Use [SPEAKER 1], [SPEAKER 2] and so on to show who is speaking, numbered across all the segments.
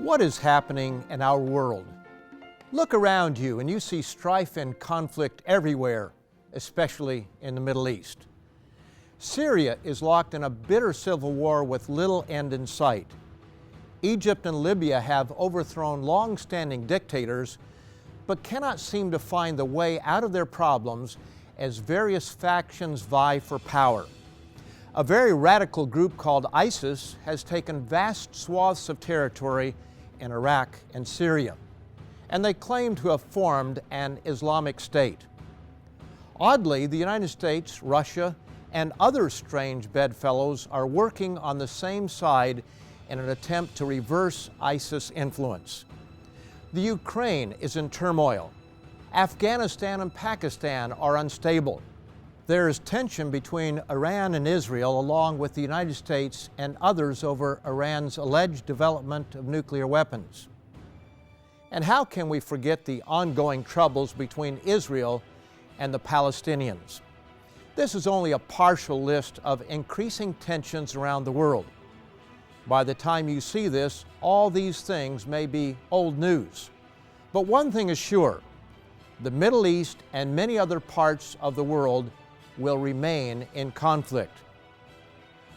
[SPEAKER 1] What is happening in our world? Look around you and you see strife and conflict everywhere, especially in the Middle East. Syria is locked in a bitter civil war with little end in sight. Egypt and Libya have overthrown long-standing dictators, but cannot seem to find the way out of their problems as various factions vie for power. A very radical group called ISIS has taken vast swaths of territory in Iraq and Syria, and they claim to have formed an Islamic state. Oddly, the United States, Russia, and other strange bedfellows are working on the same side in an attempt to reverse ISIS influence. The Ukraine is in turmoil. Afghanistan and Pakistan are unstable. There is tension between Iran and Israel, along with the United States and others over Iran's alleged development of nuclear weapons. And how can we forget the ongoing troubles between Israel and the Palestinians? This is only a partial list of increasing tensions around the world. By the time you see this, all these things may be old news. But one thing is sure, the Middle East and many other parts of the world will remain in conflict.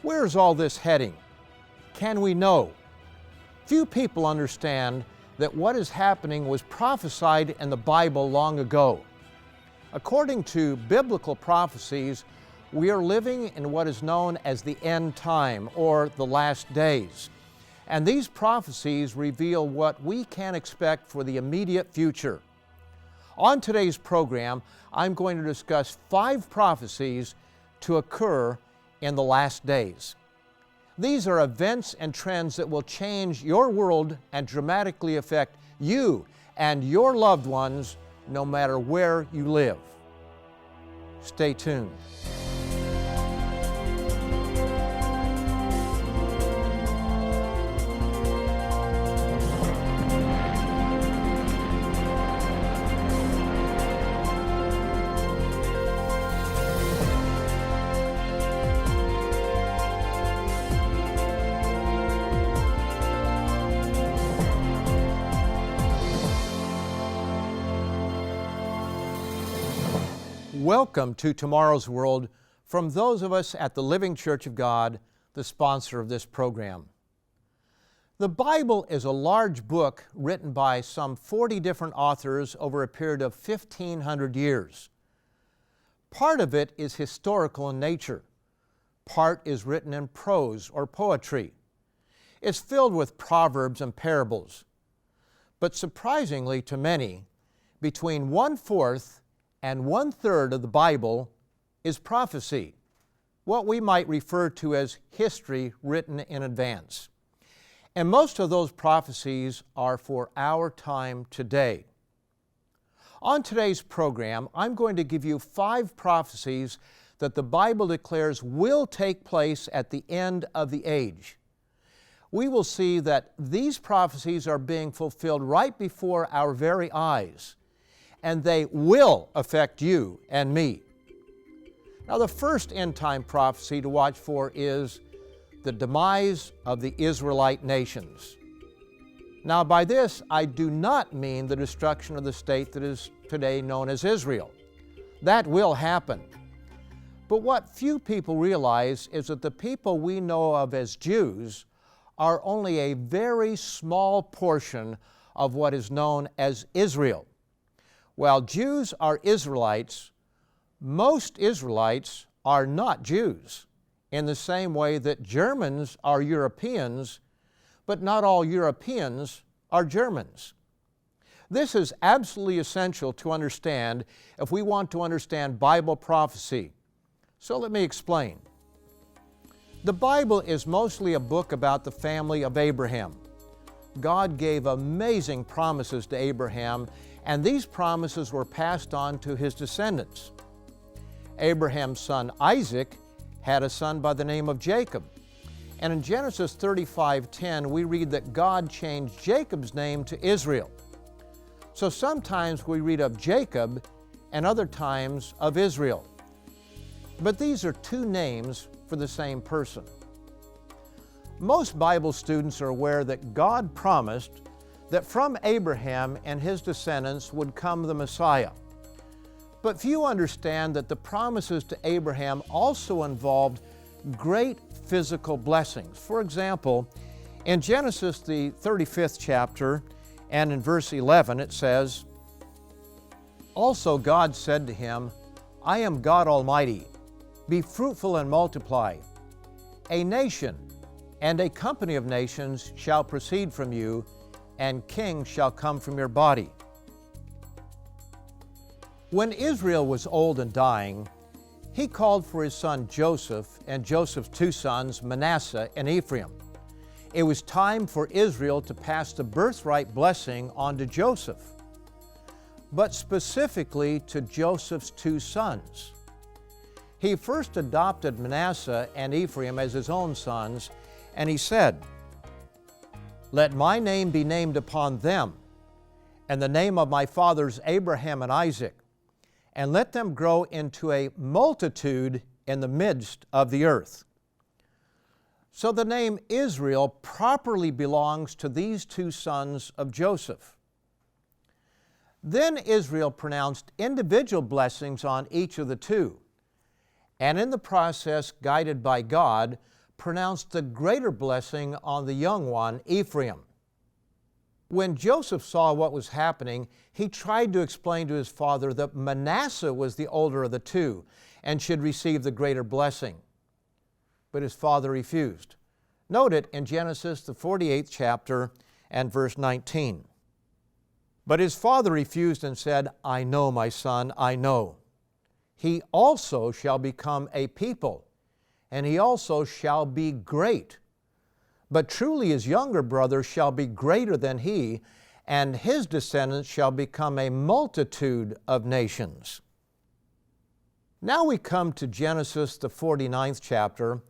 [SPEAKER 1] Where is all this heading? Can we know? Few people understand that what is happening was prophesied in the Bible long ago. According to biblical prophecies, we are living in what is known as the end time, or the last days. And these prophecies reveal what we can expect for the immediate future. On today's program, I'm going to discuss 5 prophecies to occur in the last days. These are events and trends that will change your world and dramatically affect you and your loved ones, no matter where you live. Stay tuned. Welcome to Tomorrow's World from those of us at the Living Church of God, the sponsor of this program. The Bible is a large book written by some 40 different authors over a period of 1,500 years. Part of it is historical in nature. Part is written in prose or poetry. It's filled with proverbs and parables. But surprisingly to many, between 1/4 and 1/3 of the Bible is prophecy, what we might refer to as history written in advance. And most of those prophecies are for our time today. On today's program, I'm going to give you 5 prophecies that the Bible declares will take place at the end of the age. We will see that these prophecies are being fulfilled right before our very eyes, and they will affect you and me. Now, the first end-time prophecy to watch for is the demise of the Israelite nations. Now, by this, I do not mean the destruction of the state that is today known as Israel. That will happen. But what few people realize is that the people we know of as Jews are only a very small portion of what is known as Israel. While Jews are Israelites, most Israelites are not Jews, in the same way that Germans are Europeans, but not all Europeans are Germans. This is absolutely essential to understand if we want to understand Bible prophecy. So let me explain. The Bible is mostly a book about the family of Abraham. God gave amazing promises to Abraham, and these promises were passed on to his descendants. Abraham's son Isaac had a son by the name of Jacob. And in Genesis 35:10, we read that God changed Jacob's name to Israel. So sometimes we read of Jacob and other times of Israel. But these are 2 names for the same person. Most Bible students are aware that God promised that from Abraham and his descendants would come the Messiah. But few understand that the promises to Abraham also involved great physical blessings. For example, in Genesis, the 35th chapter, and in verse 11, it says, "Also God said to him, I am God Almighty. Be fruitful and multiply. A nation and a company of nations shall proceed from you, and kings shall come from your body." When Israel was old and dying, he called for his son Joseph and Joseph's two sons, Manasseh and Ephraim. It was time for Israel to pass the birthright blessing on to Joseph, but specifically to Joseph's two sons. He first adopted Manasseh and Ephraim as his own sons, and he said, "Let my name be named upon them, and the name of my fathers Abraham and Isaac, and let them grow into a multitude in the midst of the earth." So the name Israel properly belongs to these two sons of Joseph. Then Israel pronounced individual blessings on each of the two, and in the process, guided by God, pronounced the greater blessing on the young one, Ephraim. When Joseph saw what was happening, he tried to explain to his father that Manasseh was the older of the two and should receive the greater blessing. But his father refused. Note it in Genesis, the 48th chapter and verse 19. But his father refused and said, "I know, my son, I know. He also shall become a people, and he also shall be great. But truly his younger brother shall be greater than he, and his descendants shall become a multitude of nations." Now we come to Genesis, the 49th chapter,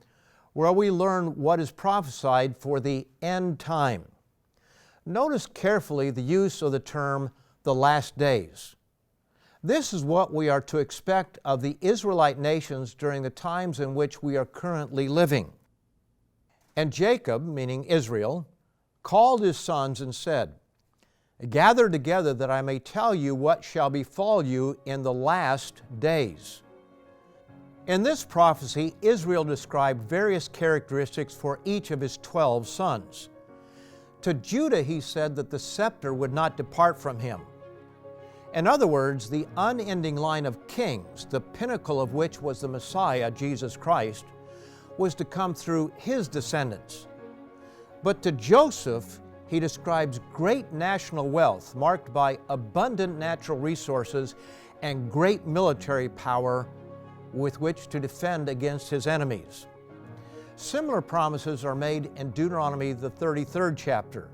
[SPEAKER 1] where we learn what is prophesied for the end time. Notice carefully the use of the term, "the last days." This is what we are to expect of the Israelite nations during the times in which we are currently living. "And Jacob," meaning Israel, "called his sons and said, Gather together that I may tell you what shall befall you in the last days." In this prophecy, Israel described various characteristics for each of his 12 sons. To Judah he said that the scepter would not depart from him. In other words, the unending line of kings, the pinnacle of which was the Messiah, Jesus Christ, was to come through his descendants. But to Joseph, he describes great national wealth marked by abundant natural resources and great military power with which to defend against his enemies. Similar promises are made in Deuteronomy, the 33rd chapter.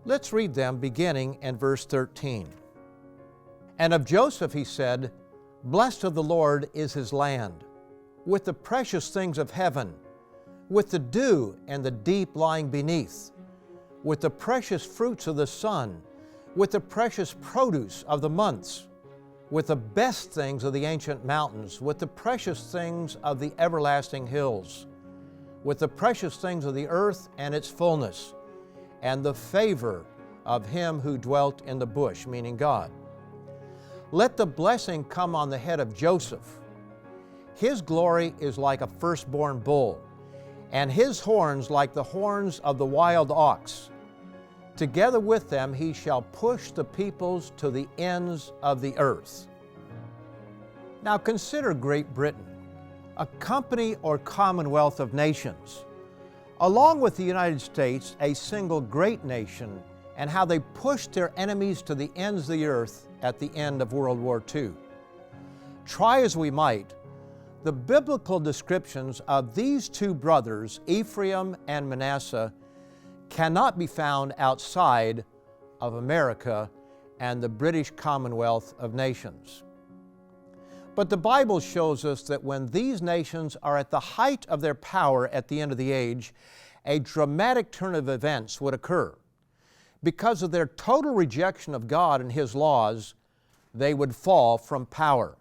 [SPEAKER 1] Let's read them beginning in verse 13. "And of Joseph he said, Blessed of the Lord is his land, with the precious things of heaven, with the dew and the deep lying beneath, with the precious fruits of the sun, with the precious produce of the months, with the best things of the ancient mountains, with the precious things of the everlasting hills, with the precious things of the earth and its fullness, and the favor of him who dwelt in the bush," meaning God. "Let the blessing come on the head of Joseph. His glory is like a firstborn bull, and his horns like the horns of the wild ox. Together with them he shall push the peoples to the ends of the earth." Now consider Great Britain, a company or commonwealth of nations, along with the United States, a single great nation, and how they pushed their enemies to the ends of the earth at the end of World War II. Try as we might, the biblical descriptions of these two brothers, Ephraim and Manasseh, cannot be found outside of America and the British Commonwealth of Nations. But the Bible shows us that when these nations are at the height of their power at the end of the age, a dramatic turn of events would occur. Because of their total rejection of God and His laws, they would fall from power.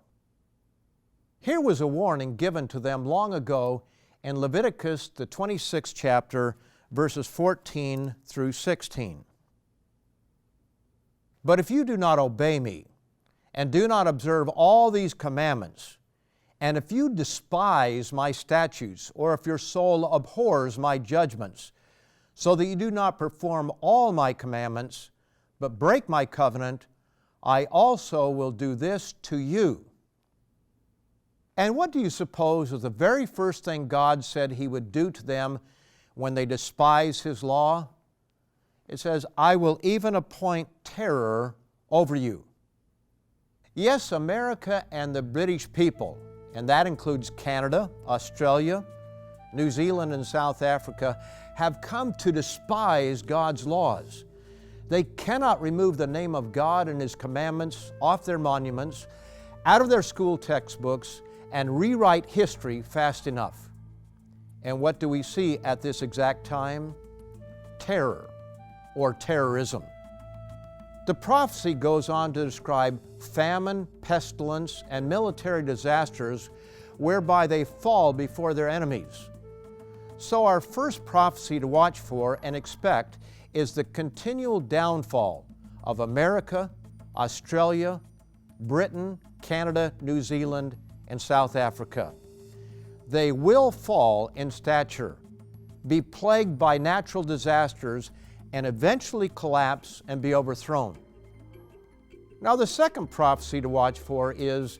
[SPEAKER 1] Here was a warning given to them long ago in Leviticus, the 26th chapter, verses 14 through 16. But if you do not obey me, and do not observe all these commandments, and if you despise my statutes, or if your soul abhors my judgments, so that you do not perform all my commandments, but break my covenant, I also will do this to you. And what do you suppose was the very first thing God said He would do to them when they despise His law? It says, I will even appoint terror over you. Yes, America and the British people, and that includes Canada, Australia, New Zealand, and South Africa, have come to despise God's laws. They cannot remove the name of God and His commandments off their monuments, out of their school textbooks, and rewrite history fast enough. And what do we see at this exact time? Terror, or terrorism. The prophecy goes on to describe famine, pestilence, and military disasters whereby they fall before their enemies. So our first prophecy to watch for and expect is the continual downfall of America, Australia, Britain, Canada, New Zealand, and South Africa. They will fall in stature, be plagued by natural disasters, and eventually collapse and be overthrown. Now, the second prophecy to watch for is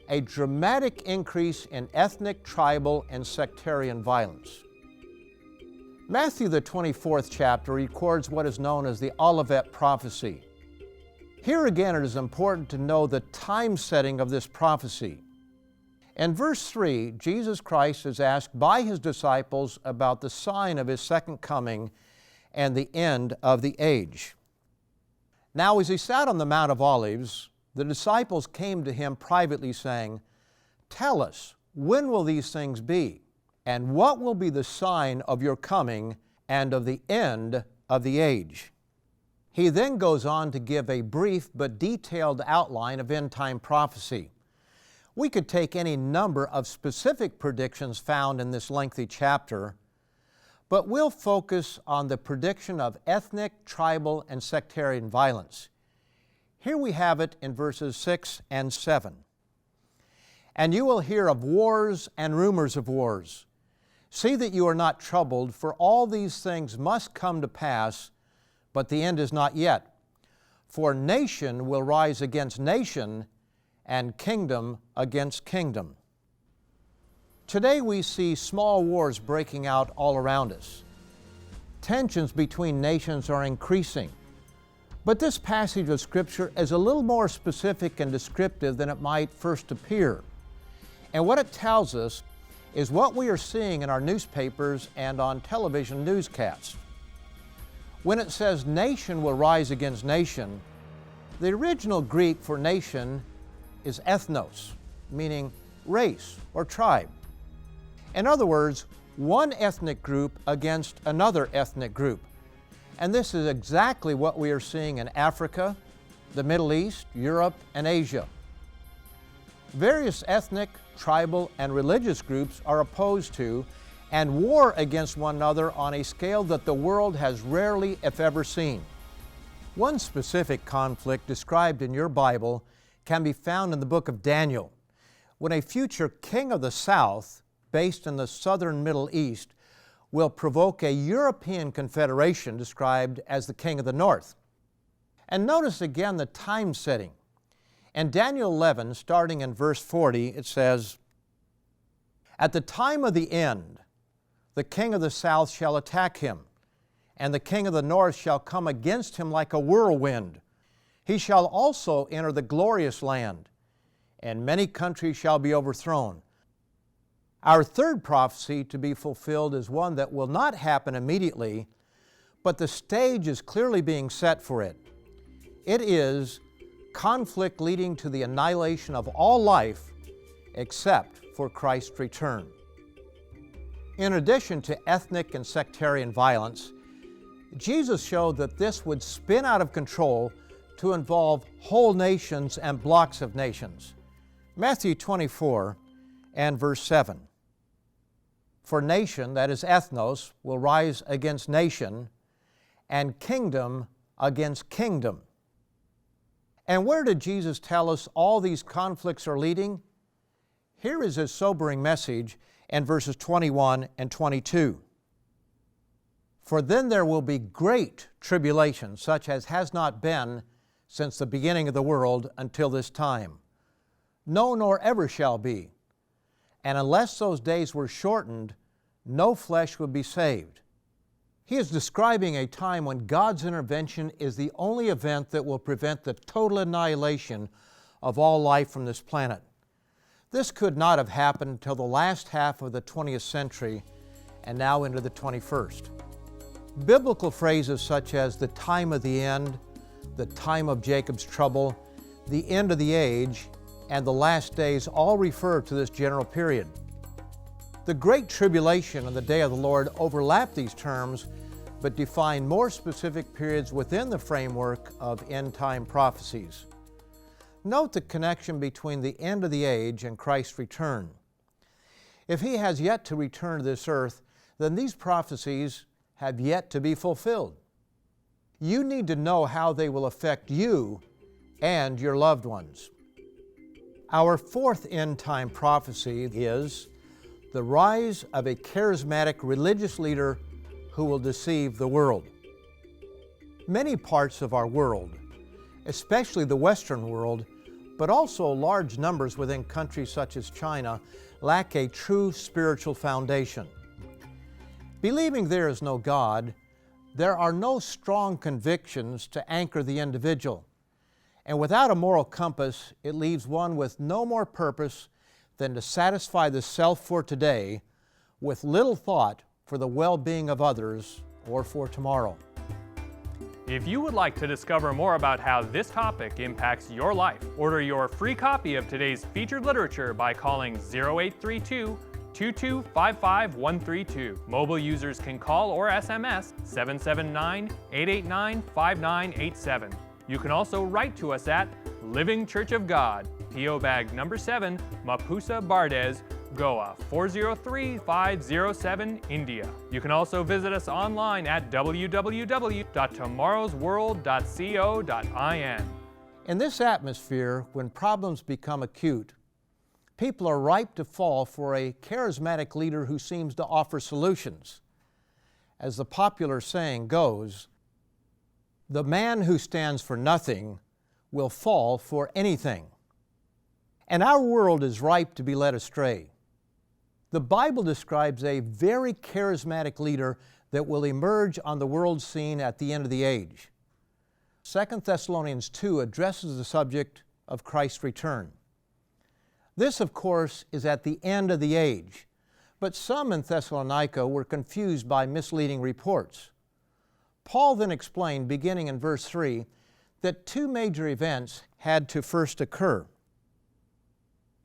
[SPEAKER 1] a dramatic increase in ethnic, tribal, and sectarian violence. Matthew, the 24th chapter, records what is known as the Olivet prophecy. Here again, it is important to know the time setting of this prophecy. In verse 3, Jesus Christ is asked by His disciples about the sign of His second coming and the end of the age. Now, as He sat on the Mount of Olives, the disciples came to Him privately saying, Tell us, when will these things be? And what will be the sign of your coming and of the end of the age? He then goes on to give a brief but detailed outline of end-time prophecy. We could take any number of specific predictions found in this lengthy chapter, but we'll focus on the prediction of ethnic, tribal, and sectarian violence. Here we have it in verses 6 and 7. And you will hear of wars and rumors of wars. See that you are not troubled, for all these things must come to pass, but the end is not yet. For nation will rise against nation, and kingdom against kingdom. Today we see small wars breaking out all around us. Tensions between nations are increasing. But this passage of Scripture is a little more specific and descriptive than it might first appear. And what it tells us is what we are seeing in our newspapers and on television newscasts. When it says nation will rise against nation, the original Greek for nation is ethnos, meaning race or tribe. In other words, one ethnic group against another ethnic group. And this is exactly what we are seeing in Africa, the Middle East, Europe, and Asia. Various ethnic, tribal, and religious groups are opposed to and war against one another on a scale that the world has rarely, if ever, seen. One specific conflict described in your Bible can be found in the book of Daniel, when a future king of the south, based in the southern Middle East, will provoke a European confederation described as the king of the north. And notice again the time setting. In Daniel 11, starting in verse 40, it says, At the time of the end, the king of the south shall attack him, and the king of the north shall come against him like a whirlwind. He shall also enter the glorious land, and many countries shall be overthrown. Our third prophecy to be fulfilled is one that will not happen immediately, but the stage is clearly being set for it. It is conflict leading to the annihilation of all life except for Christ's return. In addition to ethnic and sectarian violence, Jesus showed that this would spin out of control to involve whole nations and blocks of nations. Matthew 24 and verse 7. For nation, that is ethnos, will rise against nation, and kingdom against kingdom. And where did Jesus tell us all these conflicts are leading? Here is his sobering message in verses 21 and 22. For then there will be great tribulation, such as has not been since the beginning of the world until this time. No, nor ever shall be. And unless those days were shortened, no flesh would be saved. He is describing a time when God's intervention is the only event that will prevent the total annihilation of all life from this planet. This could not have happened until the last half of the 20th century and now into the 21st. Biblical phrases such as the time of the end, the time of Jacob's trouble, the end of the age, and the last days all refer to this general period. The Great Tribulation and the Day of the Lord overlap these terms, but define more specific periods within the framework of end-time prophecies. Note the connection between the end of the age and Christ's return. If He has yet to return to this earth, then these prophecies have yet to be fulfilled. You need to know how they will affect you and your loved ones. Our fourth end-time prophecy is the rise of a charismatic religious leader who will deceive the world. Many parts of our world, especially the Western world, but also large numbers within countries such as China, lack a true spiritual foundation. Believing there is no God, there are no strong convictions to anchor the individual. And without a moral compass, it leaves one with no more purpose than to satisfy the self for today, with little thought for the well-being of others or for tomorrow.
[SPEAKER 2] If you would like to discover more about how this topic impacts your life, order your free copy of today's featured literature by calling 0832-2255-132. Mobile users can call or SMS 779-889-5987. You can also write to us at Living Church of God, P.O. Bag number 7, Mapusa Bardez, Goa 403507, India. You can also visit us online at www.tomorrowsworld.co.in.
[SPEAKER 1] In this atmosphere, when problems become acute, people are ripe to fall for a charismatic leader who seems to offer solutions. As the popular saying goes, the man who stands for nothing will fall for anything. And our world is ripe to be led astray. The Bible describes a very charismatic leader that will emerge on the world scene at the end of the age. 2 Thessalonians 2 addresses the subject of Christ's return. This, of course, is at the end of the age, but some in Thessalonica were confused by misleading reports. Paul then explained, beginning in verse 3, that two major events had to first occur.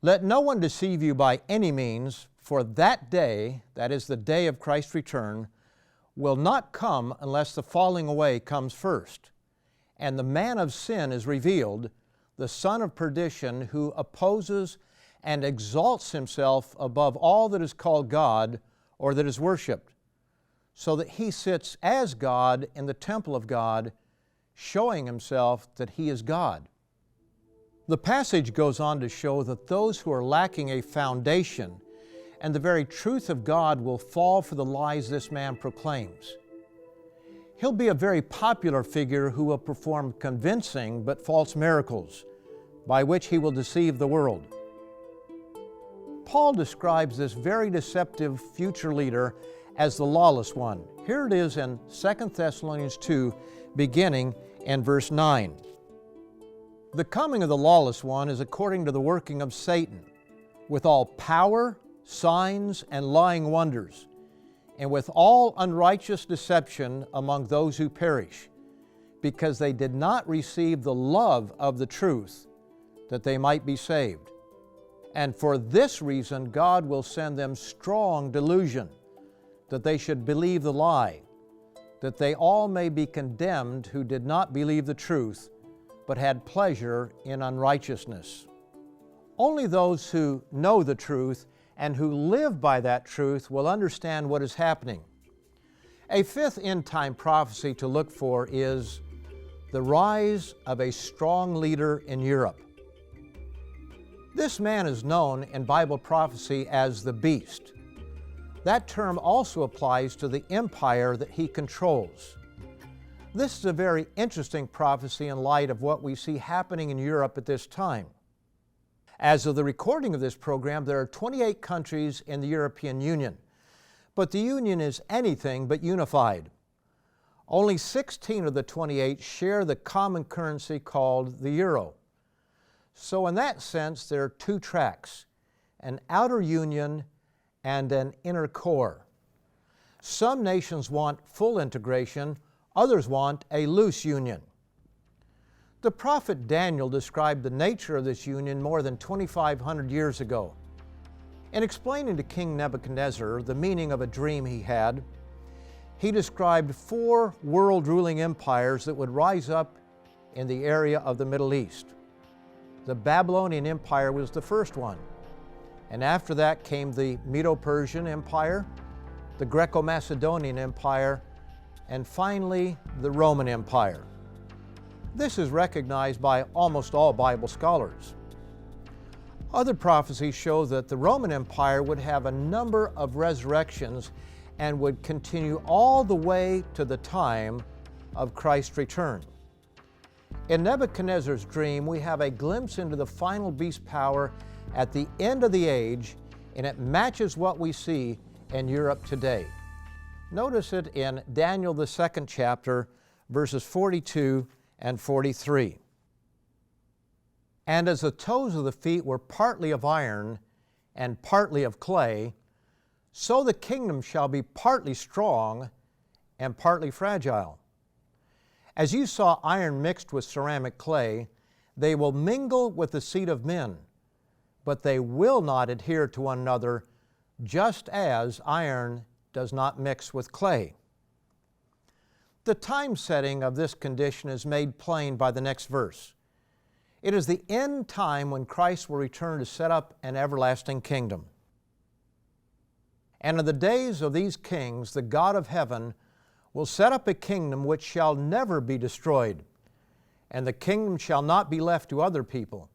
[SPEAKER 1] Let no one deceive you by any means, for that day, that is the day of Christ's return, will not come unless the falling away comes first, and the man of sin is revealed, the son of perdition, who opposes and exalts himself above all that is called God or that is worshipped, so that he sits as God in the temple of God, showing himself that he is God. The passage goes on to show that those who are lacking a foundation and the very truth of God will fall for the lies this man proclaims. He'll be a very popular figure who will perform convincing but false miracles, by which he will deceive the world. Paul describes this very deceptive future leader as the lawless one. Here it is in 2 Thessalonians 2, beginning in verse 9. The coming of the lawless one is according to the working of Satan, with all power, signs, and lying wonders, and with all unrighteous deception among those who perish, because they did not receive the love of the truth, that they might be saved. And for this reason God will send them strong delusion, that they should believe the lie, that they all may be condemned who did not believe the truth, but had pleasure in unrighteousness. Only those who know the truth and who live by that truth will understand what is happening. A fifth end-time prophecy to look for is the rise of a strong leader in Europe. This man is known in Bible prophecy as the Beast. That term also applies to the empire that he controls. This is a very interesting prophecy in light of what we see happening in Europe at this time. As of the recording of this program, there are 28 countries in the European Union, but the Union is anything but unified. Only 16 of the 28 share the common currency called the euro. So in that sense, there are two tracks, an outer union and an inner core. Some nations want full integration, others want a loose union. The prophet Daniel described the nature of this union more than 2,500 years ago. In explaining to King Nebuchadnezzar the meaning of a dream he had, he described 4 world-ruling empires that would rise up in the area of the Middle East. The Babylonian Empire was the first one, and after that came the Medo-Persian Empire, the Greco-Macedonian Empire, and finally the Roman Empire. This is recognized by almost all Bible scholars. Other prophecies show that the Roman Empire would have a number of resurrections and would continue all the way to the time of Christ's return. In Nebuchadnezzar's dream, we have a glimpse into the final beast power at the end of the age, and it matches what we see in Europe today. Notice it in Daniel, the 2nd chapter, verses 42 and 43. And as the toes of the feet were partly of iron and partly of clay, so the kingdom shall be partly strong and partly fragile. As you saw iron mixed with ceramic clay, they will mingle with the seed of men, but they will not adhere to one another, just as iron does not mix with clay. The time setting of this condition is made plain by the next verse. It is the end time when Christ will return to set up an everlasting kingdom. And in the days of these kings, the God of heaven will set up a kingdom which shall never be destroyed, and the kingdom shall not be left to other people.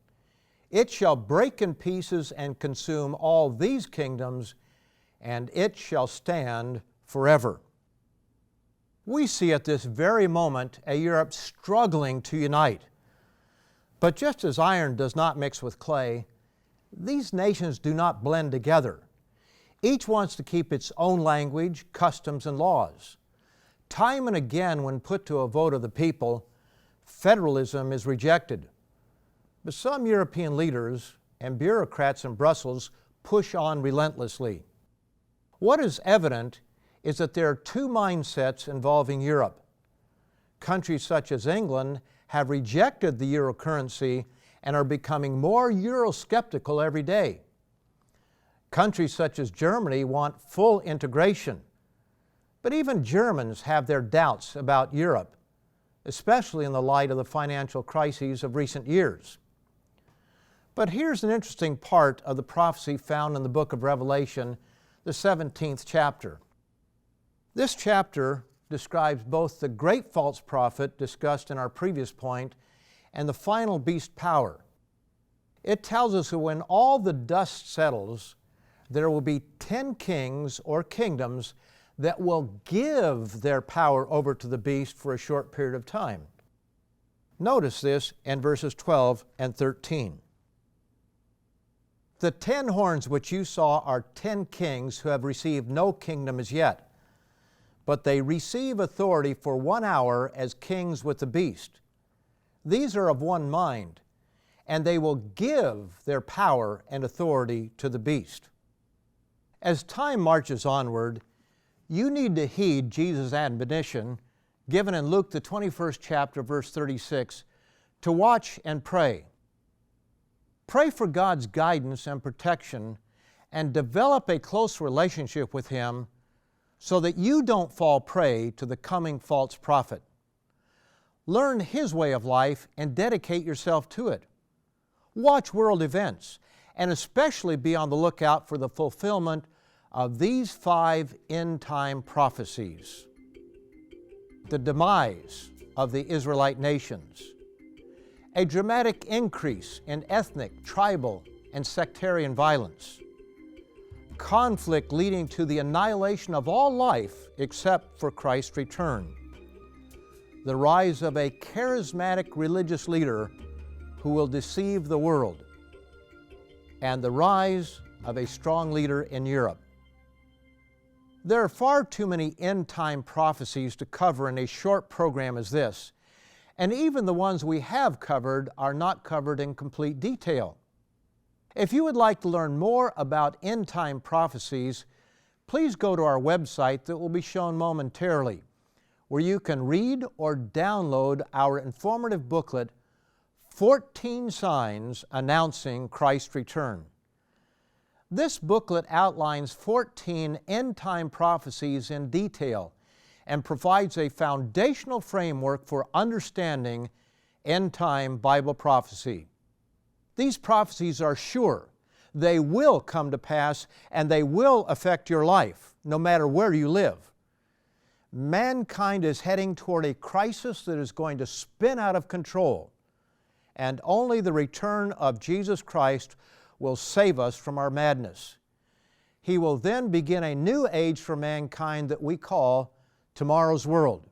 [SPEAKER 1] It shall break in pieces and consume all these kingdoms, and it shall stand forever. We see at this very moment a Europe struggling to unite. But just as iron does not mix with clay, these nations do not blend together. Each wants to keep its own language, customs, and laws. Time and again, when put to a vote of the people, federalism is rejected. But some European leaders and bureaucrats in Brussels push on relentlessly. What is evident is that there are two mindsets involving Europe. Countries such as England have rejected the euro currency and are becoming more Euro-skeptical every day. Countries such as Germany want full integration. But even Germans have their doubts about Europe, especially in the light of the financial crises of recent years. But here's an interesting part of the prophecy found in the book of Revelation, the 17th chapter. This chapter describes both the great false prophet discussed in our previous point and the final beast power. It tells us that when all the dust settles, there will be 10 kings or kingdoms that will give their power over to the beast for a short period of time. Notice this in verses 12 and 13. The 10 horns which you saw are 10 kings who have received no kingdom as yet, but they receive authority for 1 hour as kings with the beast. These are of one mind, and they will give their power and authority to the beast. As time marches onward, you need to heed Jesus' admonition given in Luke the 21st chapter, verse 36, to watch and pray. Pray for God's guidance and protection and develop a close relationship with Him so that you don't fall prey to the coming false prophet. Learn his way of life and dedicate yourself to it. Watch world events and especially be on the lookout for the fulfillment of these 5 end-time prophecies. The demise of the Israelite nations, a dramatic increase in ethnic, tribal, and sectarian violence, conflict leading to the annihilation of all life except for Christ's return, the rise of a charismatic religious leader who will deceive the world, and the rise of a strong leader in Europe. There are far too many end-time prophecies to cover in a short program as this, and even the ones we have covered are not covered in complete detail. If you would like to learn more about end-time prophecies, please go to our website that will be shown momentarily, where you can read or download our informative booklet, 14 Signs Announcing Christ's Return. This booklet outlines 14 end-time prophecies in detail and provides a foundational framework for understanding end-time Bible prophecy. These prophecies are sure. They will come to pass, and they will affect your life, no matter where you live. Mankind is heading toward a crisis that is going to spin out of control, and only the return of Jesus Christ will save us from our madness. He will then begin a new age for mankind that we call tomorrow's world.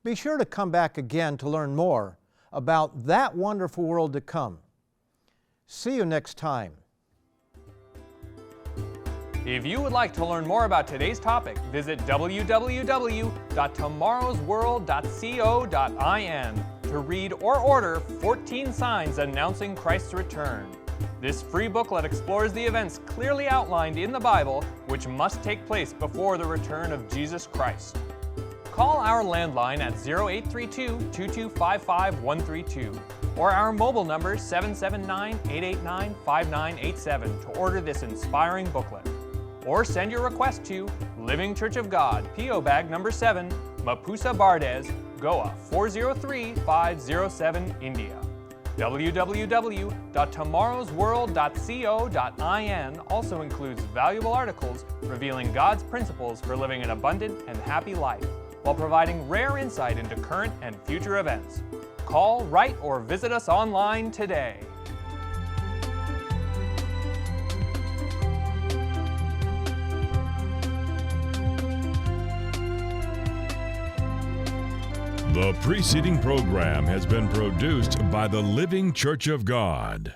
[SPEAKER 1] Be sure to come back again to learn more about that wonderful world to come. See you next time.
[SPEAKER 2] If you would like to learn more about today's topic, visit www.tomorrowsworld.co.in to read or order 14 Signs Announcing Christ's Return. This free booklet explores the events clearly outlined in the Bible which must take place before the return of Jesus Christ. Call our landline at 0832-2255-132 or our mobile number 779-889-5987 to order this inspiring booklet. Or send your request to Living Church of God, P.O. Bag number 7, Mapusa Bardez, Goa 403507, India. www.tomorrowsworld.co.in also includes valuable articles revealing God's principles for living an abundant and happy life, while providing rare insight into current and future events. Call, write, or visit us online today.
[SPEAKER 3] The preceding program has been produced by the Living Church of God.